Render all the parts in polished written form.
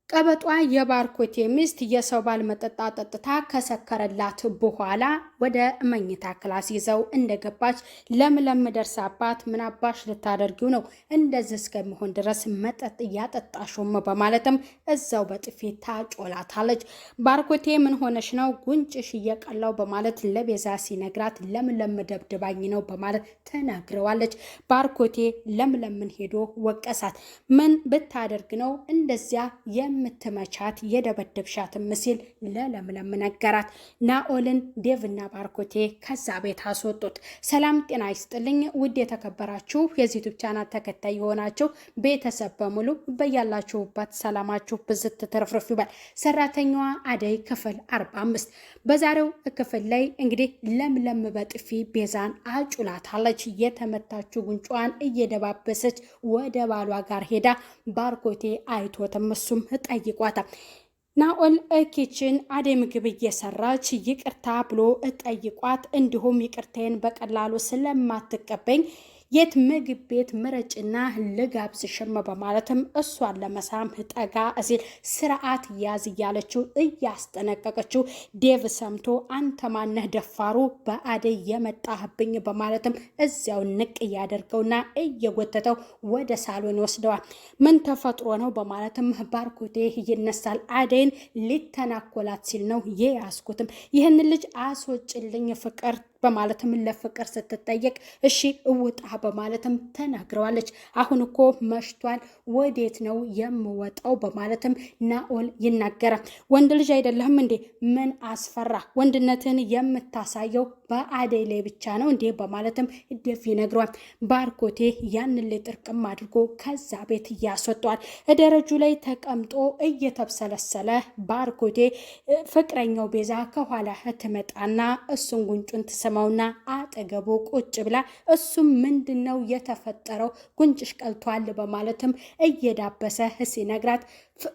ቀበጧ የባርኮቴ ሚስት የሰው ባል መጠጣ ጠጥታ ከሰከረላት በኋላ ወደ መኝታ ክላስ ይዘው እንደገባች ለምለም ደርሳባት ምን አባሽ ልታደርጊው ነው እንደዚህ እስከሚሆን ድረስ መጠጥ እያጠጣሽም በማለትም እዛው በጥፊ ታጮላታለች። ባርኮቴ ምን ሆነሽ ነው ጉንጭሽ እየቀላው በማለት ለቤዛ ሲነግራት ለምለም ደብድባኝ ነው በማለት ተናግረዋለች። ባርኮቴ ለምለምን ሄዶ ወቀሳት። ምን ብታደርግ ነው እንደዚያ የምትመቻት የደበደብሻትም ሲል ለለምለም ነገራት። ናኦልን ዴቭና ባርኮቴ ከዛ ቤት አስወጡት። ሰላም ጤና ይስጥልኝ ውድ የተከበራችሁ የዚህ ዩቲዩብ ቻናል ተከታይ የሆናችሁ ቤተሰብ በሙሉ በያላችሁበት ሰላማችሁ ብዝት ትርፍርፍ ይበል። ሰራተኛዋ አደይ ክፍል 45 በዛሬው ክፍል ላይ እንግዲህ ለምለም በጥፊ ቤዛን አጩላታለች። የተመታችው ጉንጯን እየደባበሰች ወደ ባሏ ጋር ሄዳ ባርኮቴ አይቶትም እሱም ጠይቋታል። ናኦል ኪችን አደይ ምግብ እየሰራች ይቅርታ ብሎ ጠይቋት፣ እንዲሁም ይቅርታዬን በቀላሉ ስለማትቀበኝ የት ምግብ ቤት ምረጭና ልጋብዝሽም በማለትም እሷን ለመሳም ጠጋ ሲል ስርዓት ያዝ እያለችው እያስጠነቀቀችው ዴቭ ሰምቶ አንተ ማነህ ደፋሩ በአደይ የመጣህብኝ በማለትም እዚያው ንቅ እያደርገውና እየጎተተው ወደ ሳሎን ይወስደዋል። ምን ተፈጥሮ ነው በማለትም ባርኮቴ ይነሳል። አደይን ሊተናኮላት ሲል ነው የያዝኩትም ይህን ልጅ አስወጭልኝ ፍቅር በማለትም ለፍቅር ስትጠየቅ እሺ እውጣ በማለትም ተናግረዋለች። አሁን እኮ መሽቷል ወዴት ነው የምወጣው በማለትም ናኦል ይናገራል። ወንድ ልጅ አይደለህም እንዴ ምን አስፈራ ወንድነትን የምታሳየው በአደይ ላይ ብቻ ነው እንዴ በማለትም ዴቭ ይነግሯል። ባርኮቴ ያንን ላይ ጥርቅም አድርጎ ከዛ ቤት እያስወጧል። ደረጁ ላይ ተቀምጦ እየተብሰለሰለ ባርኮቴ ፍቅረኛው ቤዛ ከኋላ ትመጣና እሱን ጉንጩን ትሰማውና አጠገቡ ቁጭ ብላ እሱም ምንድነው የተፈጠረው ጉንጭሽ ቀልቷል በማለትም እየዳበሰ ሲነግራት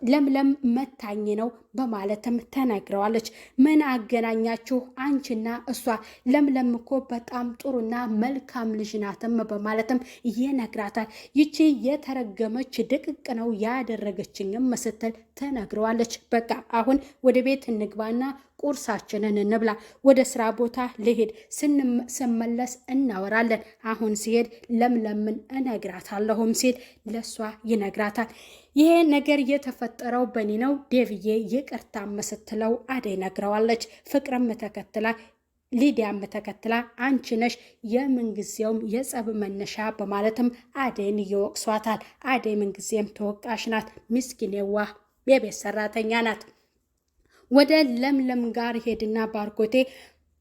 ለምለም መታኝ ነው በማለትም ተናግረዋለች። ምን አገናኛችሁ አንቺና እሷ? ለምለም እኮ በጣም ጥሩና መልካም ልጅ ናትም በማለትም ይነግራታል። ይቺ የተረገመች ድቅቅ ነው ያደረገችኝም ስትል ተናግረዋለች። በቃ አሁን ወደ ቤት እንግባና ቁርሳችንን እንብላ፣ ወደ ስራ ቦታ ልሄድ ስመለስ እናወራለን። አሁን ሲሄድ ለምለምን እነግራታለሁም ሲል ለሷ ይነግራታል። ይሄ ነገር የተፈጠረው በኔ ነው ዴቭዬ ይቅርታ ስትለው አደይ ነግረዋለች። ፍቅርም ተከትላ ሊዲያም ተከትላ አንቺ ነሽ የምንጊዜውም የጸብ መነሻ በማለትም አደይን ይወቅሷታል። አደይ ምንጊዜም ተወቃሽ ናት፣ ምስኪኔዋ የቤት ሰራተኛ ናት። ወደ ለምለም ጋር ሄድና ባርኮቴ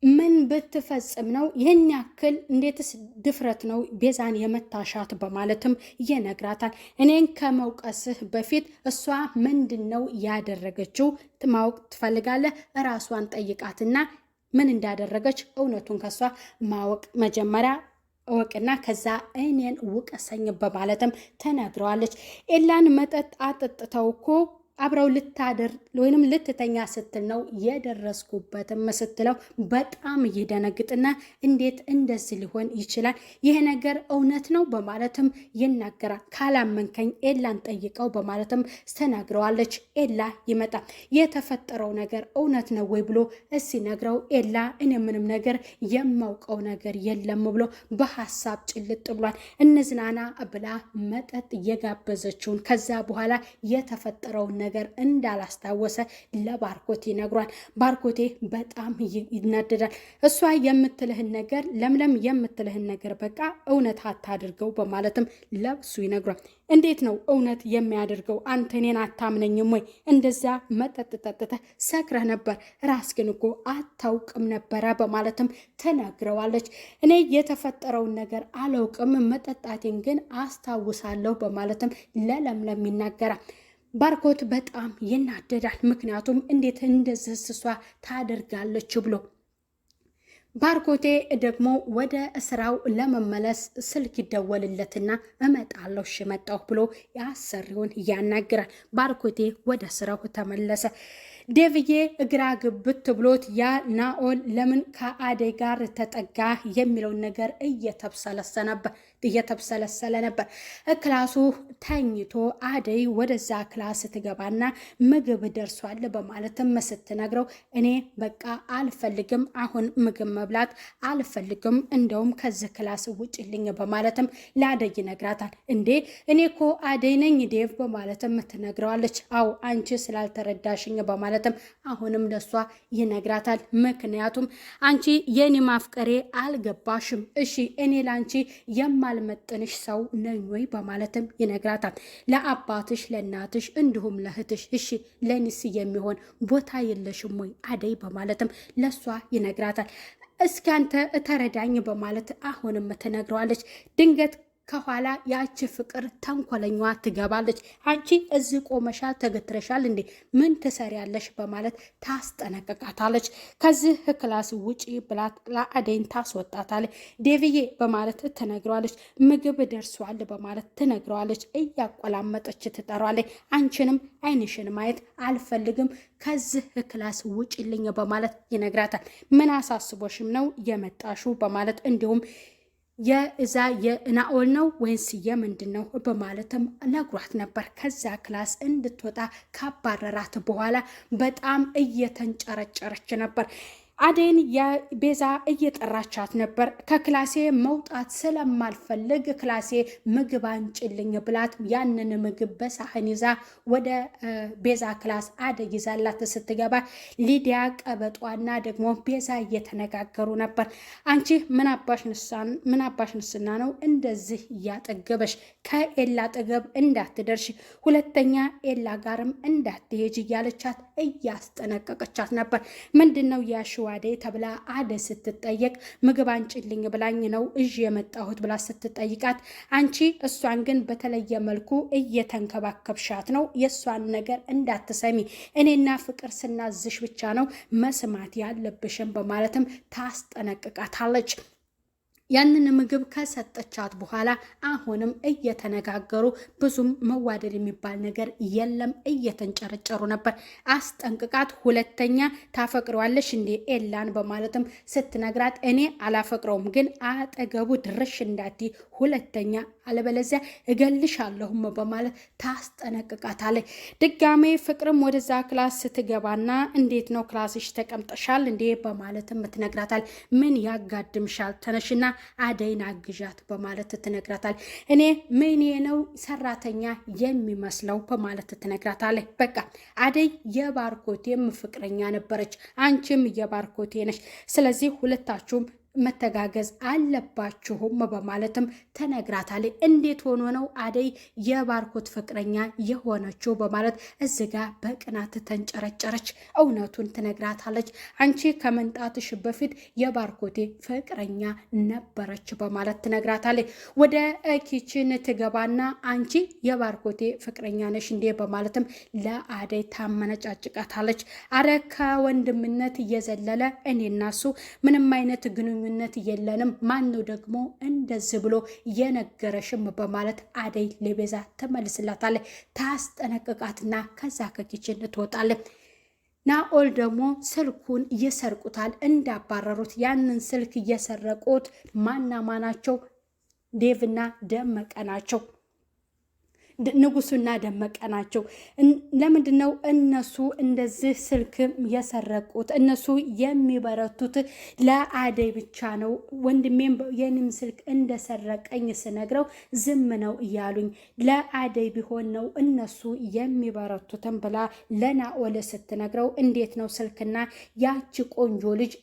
ምን ብትፈጽም ነው ይህን ያክል እንዴትስ ድፍረት ነው ቤዛን የመታሻት በማለትም ይነግራታል። እኔን ከመውቀስህ በፊት እሷ ምንድን ነው ያደረገችው ማወቅ ትፈልጋለህ? እራሷን ጠይቃትና ምን እንዳደረገች እውነቱን ከሷ ማወቅ መጀመሪያ እወቅና ከዛ እኔን ውቀሰኝ በማለትም ተናግረዋለች። ኤላን መጠጥ አጠጥተው እኮ አብረው ልታደር ወይንም ልትተኛ ስትል ነው የደረስኩበትም ስትለው በጣም ይደነግጥና እንዴት እንደዚህ ሊሆን ይችላል? ይሄ ነገር እውነት ነው በማለትም ይናገራል። ካላመንከኝ ኤላን ጠይቀው በማለትም ተናግረዋለች። ኤላ ይመጣል። የተፈጠረው ነገር እውነት ነው ወይ ብሎ ሲነግረው ኤላ እኔ ምንም ነገር የማውቀው ነገር የለም ብሎ በሐሳብ ጭልጥ ብሏል። እንዝናና ብላ መጠጥ የጋበዘችውን ከዛ በኋላ የተፈጠረው ነገር እንዳላስታወሰ ለባርኮቴ ይነግሯል። ባርኮቴ በጣም ይናደዳል። እሷ የምትልህን ነገር ለምለም የምትልህን ነገር በቃ እውነት አታድርገው በማለትም ለብሱ ይነግሯል። እንዴት ነው እውነት የሚያደርገው? አንተ እኔን አታምነኝም ወይ? እንደዛ መጠጥ ጠጥተህ ሰክረህ ነበር፣ ራስህን እኮ አታውቅም ነበረ በማለትም ተናግረዋለች። እኔ የተፈጠረውን ነገር አላውቅም፣ መጠጣቴን ግን አስታውሳለሁ በማለትም ለለምለም ይናገራል። ባርኮት በጣም ይናደዳል። ምክንያቱም እንዴት እንደዚህ እሷ ታደርጋለች ብሎ ባርኮቴ ደግሞ ወደ ስራው ለመመለስ ስልክ ይደወልለትና እመጣለሁ መጣሁ ብሎ ያሰሪውን ያናግራል። ባርኮቴ ወደ ስራው ተመለሰ። ዴቭዬ እግራ ግብት ብሎት ያ ናኦል ለምን ከአደይ ጋር ተጠጋ የሚለውን ነገር እየተብሰለሰለ ነበር። ክላሱ ተኝቶ አደይ ወደዛ ክላስ ትገባና ምግብ ደርሷል በማለትም ስትነግረው እኔ በቃ አልፈልግም፣ አሁን ምግብ መብላት አልፈልግም፣ እንደውም ከዚህ ክላስ ውጭልኝ በማለትም ለአደይ ይነግራታል። እንዴ እኔ እኮ አደይ ነኝ ዴቭ በማለትም ትነግረዋለች። አው አንቺ ስላልተረዳሽኝ በማለትም አሁንም ለሷ ይነግራታል። ምክንያቱም አንቺ የኔ ማፍቀሬ አልገባሽም፣ እሺ እኔ ላንቺ የማልመጥንሽ ሰው ነኝ ወይ በማለትም ይነግራታል። ለአባትሽ ለእናትሽ እንዲሁም ለእህትሽ እሺ ለኒስ የሚሆን ቦታ የለሽም ወይ አደይ በማለትም ለሷ ይነግራታል። እስኪ አንተ ተረዳኝ በማለት አሁንም ትነግረዋለች። ድንገት ከኋላ ያቺ ፍቅር ተንኮለኛዋ ትገባለች። አንቺ እዚህ ቆመሻል ተገትረሻል እንዴ ምን ትሰሪያለሽ በማለት ታስጠነቅቃታለች። ከዚህ ክላስ ውጪ ብላት ለአደይን ታስወጣታለች። ዴቪዬ በማለት ትነግረዋለች። ምግብ ደርሷል በማለት ትነግረዋለች። እያቆላመጠች ትጠራለች። አንቺንም አይንሽን ማየት አልፈልግም ከዚህ ክላስ ውጪልኝ በማለት ይነግራታል። ምን አሳስቦሽም ነው የመጣሹ በማለት እንዲሁም የእዛ የናኦል ነው ወይንስ የምንድን ነው በማለትም ነግሯት ነበር። ከዛ ክላስ እንድትወጣ ካባረራት በኋላ በጣም እየተንጨረጨረች ነበር። አደይን የቤዛ እየጠራቻት ነበር። ከክላሴ መውጣት ስለማልፈልግ ክላሴ ምግብ አንጭልኝ ብላት ያንን ምግብ በሳህን ይዛ ወደ ቤዛ ክላስ አደይ ይዛላት ስትገባ ሊዲያ ቀበጧና ደግሞ ቤዛ እየተነጋገሩ ነበር። አንቺ ምን አባሽ ንስና ነው እንደዚህ እያጠገበሽ ከኤላ አጠገብ እንዳትደርሽ፣ ሁለተኛ ኤላ ጋርም እንዳትሄጅ እያለቻት እያስጠነቀቀቻት ነበር። ምንድነው ያሽው አደይ ተብላ አደይ ስትጠየቅ ምግብ አንጭልኝ ብላኝ ነው እዥ የመጣሁት ብላ ስትጠይቃት አንቺ እሷን ግን በተለየ መልኩ እየተንከባከብሻት ነው፣ የእሷን ነገር እንዳትሰሚ እኔና ፍቅር ስናዝሽ ብቻ ነው መስማት ያለብሽም በማለትም ታስጠነቅቃታለች። ያንን ምግብ ከሰጠቻት በኋላ አሁንም እየተነጋገሩ ብዙም መዋደድ የሚባል ነገር የለም፣ እየተንጨረጨሩ ነበር። አስጠንቅቃት ሁለተኛ ታፈቅረዋለሽ እንዴ ኤላን በማለትም ስትነግራት እኔ አላፈቅረውም ግን አጠገቡ ድርሽ እንዳቲ ሁለተኛ አለበለዚያ እገልሻለሁም በማለት ታስጠነቅቃታለች። ድጋሜ ፍቅርም ወደዛ ክላስ ስትገባና እንዴት ነው ክላስሽ ተቀምጠሻል እንዴ በማለትም ትነግራታል። ምን ያጋድምሻል ተነሽና አደይን አግዣት በማለት ትነግራታል። እኔ ምን ነው ሰራተኛ የሚመስለው በማለት ትነግራታል። በቃ አደይ የባርኮቴም ፍቅረኛ ነበረች፣ አንቺም የባርኮቴ ነሽ፣ ስለዚህ ሁለታችሁም መተጋገዝ አለባችሁም በማለትም ተነግራታለች። እንዴት ሆኖ ነው አደይ የባርኮት ፍቅረኛ የሆነችው በማለት እዚጋ በቅናት ተንጨረጨረች። እውነቱን ትነግራታለች። አንቺ ከመንጣትሽ በፊት የባርኮቴ ፍቅረኛ ነበረች በማለት ትነግራታለች። ወደ ኪችን ትገባና አንቺ የባርኮቴ ፍቅረኛ ነሽ እንዴ በማለትም ለአደይ ታመነጫጭቃታለች። አረ ከወንድምነት እየዘለለ እኔና እሱ ምንም አይነት ግንኙነት የለንም፣ ማን ነው ደግሞ እንደዚህ ብሎ የነገረሽም በማለት አደይ ለቤዛ ተመልስላታለች። ታስጠነቅቃትና ከዛ ከኪችን ትወጣለች። ናኦል ደግሞ ስልኩን ይሰርቁታል። እንዳባረሩት ያንን ስልክ እየሰረቁት ማናማናቸው ዴቭና ደመቀ ናቸው። ንጉሱና ደመቀ ናቸው። ለምንድነው እነሱ እንደዚህ ስልክ የሰረቁት? እነሱ የሚበረቱት ለአደይ ብቻ ነው። ወንድሜም የኔም ስልክ እንደሰረቀኝ ስነግረው ዝም ነው እያሉኝ፣ ለአደይ ቢሆን ነው እነሱ የሚበረቱትን ብላ ለናኦል ስትነግረው እንዴት ነው ስልክና ያቺ ቆንጆ ልጅ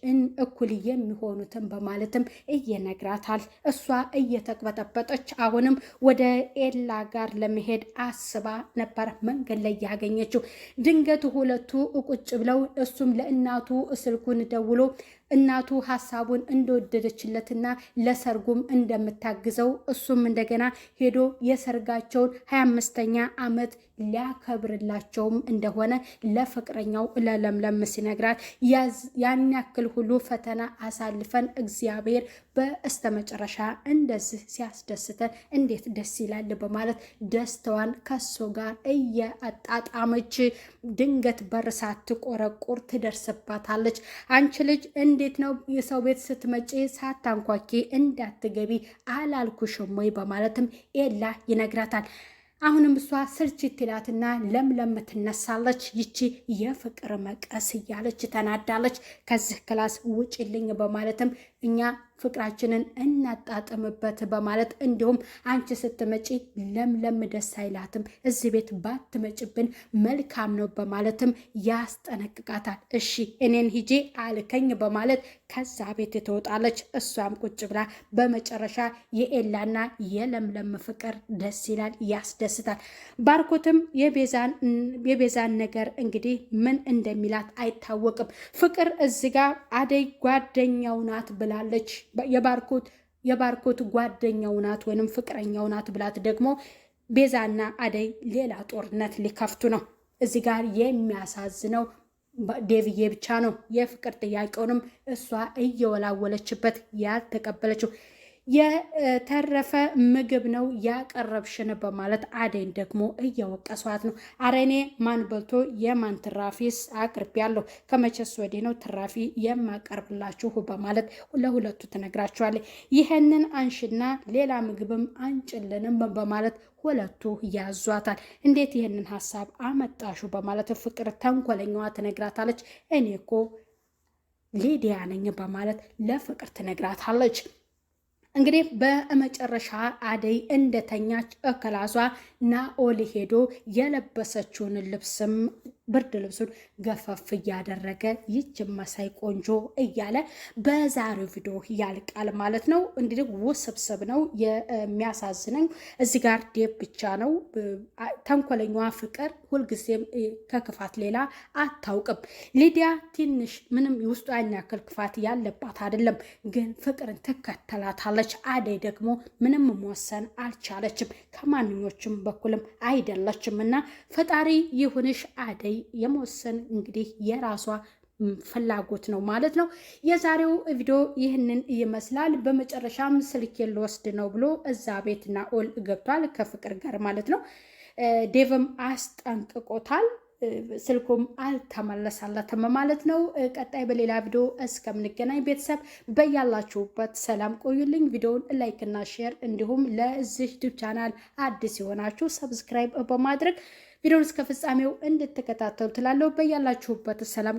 እኩል የሚሆኑትን በማለትም እየነግራታል። እሷ እየተቅበጠበጠች አሁንም ወደ ኤላ ጋር ለመሄድ አስባ ነበር መንገድ ላይ ያገኘችው። ድንገት ሁለቱ ቁጭ ብለው እሱም ለእናቱ ስልኩን ደውሎ እናቱ ሀሳቡን እንደወደደችለትና ለሰርጉም እንደምታግዘው እሱም እንደገና ሄዶ የሰርጋቸውን 25ኛ ዓመት ሊያከብርላቸውም እንደሆነ ለፍቅረኛው ለለምለም ሲነግራት ያን ያክል ሁሉ ፈተና አሳልፈን እግዚአብሔር በስተመጨረሻ እንደዚህ ሲያስደስተን እንዴት ደስ ይላል በማለት ደስታዋን ከሱ ጋር እያጣጣመች ድንገት በር ሳትቆረቁር ትደርስባታለች። አንቺ ልጅ እንዴት ነው የሰው ቤት ስትመጪ ሳታንኳኪ እንዳትገቢ አላልኩሽም ወይ በማለትም ኤላ ይነግራታል። አሁንም እሷ ስልችት ይላትና ለምለም ትነሳለች። ይቺ የፍቅር መቀስ እያለች ተናዳለች። ከዚህ ክላስ ውጭልኝ በማለትም እኛ ፍቅራችንን እናጣጥምበት በማለት እንዲሁም አንቺ ስትመጪ ለምለም ደስ አይላትም፣ እዚህ ቤት ባትመጭብን መልካም ነው በማለትም ያስጠነቅቃታል። እሺ እኔን ሂጄ አልከኝ በማለት ከዛ ቤት ትወጣለች። እሷም ቁጭ ብላ በመጨረሻ የኤላና የለምለም ፍቅር ደስ ይላል፣ ያስደስታል። ባርኮትም የቤዛን ነገር እንግዲህ ምን እንደሚላት አይታወቅም። ፍቅር እዚህ ጋር አደይ ጓደኛው ናት ብላለች። የባርኮት ጓደኛው ናት ወይንም ፍቅረኛው ናት ብላት ደግሞ ቤዛና አደይ ሌላ ጦርነት ሊከፍቱ ነው። እዚህ ጋር የሚያሳዝነው ዴቪዬ ብቻ ነው። የፍቅር ጥያቄውንም እሷ እየወላወለችበት ያልተቀበለችው የተረፈ ምግብ ነው ያቀረብሽን በማለት አደይን ደግሞ እየወቀሷት ነው። አረኔ ማን በልቶ የማን ትራፊስ አቅርቤያለሁ፣ ከመቼስ ወዲህ ነው ትራፊ የማቀርብላችሁ በማለት ለሁለቱ ትነግራቸዋለች። ይህንን አንሽና ሌላ ምግብም አንጭልንም በማለት ሁለቱ ያዟታል። እንዴት ይህንን ሀሳብ አመጣሹ በማለት ፍቅር ተንኮለኛዋ ትነግራታለች። እኔ እኮ ሊዲያ ነኝ በማለት ለፍቅር ትነግራታለች። እንግዲህ በመጨረሻ አደይ እንደተኛች እክላሷ ናኦል ሄዶ የለበሰችውን ልብስም ብርድ ልብሱን ገፈፍ እያደረገ ይች መሳይ ቆንጆ እያለ በዛሬው ቪዲዮ ያልቃል ማለት ነው። እንግዲህ ውስብስብ ነው የሚያሳዝነኝ እዚህ ጋር ዴብ ብቻ ነው። ተንኮለኛዋ ፍቅር ሁልጊዜም ከክፋት ሌላ አታውቅም። ሊዲያ ትንሽ ምንም ውስጡ ያን ያክል ክፋት ያለባት አይደለም፣ ግን ፍቅርን ትከተላታለች። አደይ ደግሞ ምንም መወሰን አልቻለችም፣ ከማንኞችም በኩልም አይደለችም እና ፈጣሪ ይሁንሽ አደይ የመወሰን እንግዲህ የራሷ ፍላጎት ነው ማለት ነው። የዛሬው ቪዲዮ ይህንን ይመስላል። በመጨረሻም ስልኬን ልወስድ ነው ብሎ እዛ ቤት ናኦል ገብቷል ከፍቅር ጋር ማለት ነው። ዴቭም አስጠንቅቆታል። ስልኩም አልተመለሳለትም ማለት ነው። ቀጣይ በሌላ ቪዲዮ እስከምንገናኝ ቤተሰብ በያላችሁበት ሰላም ቆዩልኝ። ቪዲዮውን ላይክ እና ሼር እንዲሁም ለዚህ ዩቲዩብ ቻናል አዲስ የሆናችሁ ሰብስክራይብ በማድረግ ቪዲዮውን እስከ ፍጻሜው እንድትከታተሉ ትላለሁ። በያላችሁበት ሰላም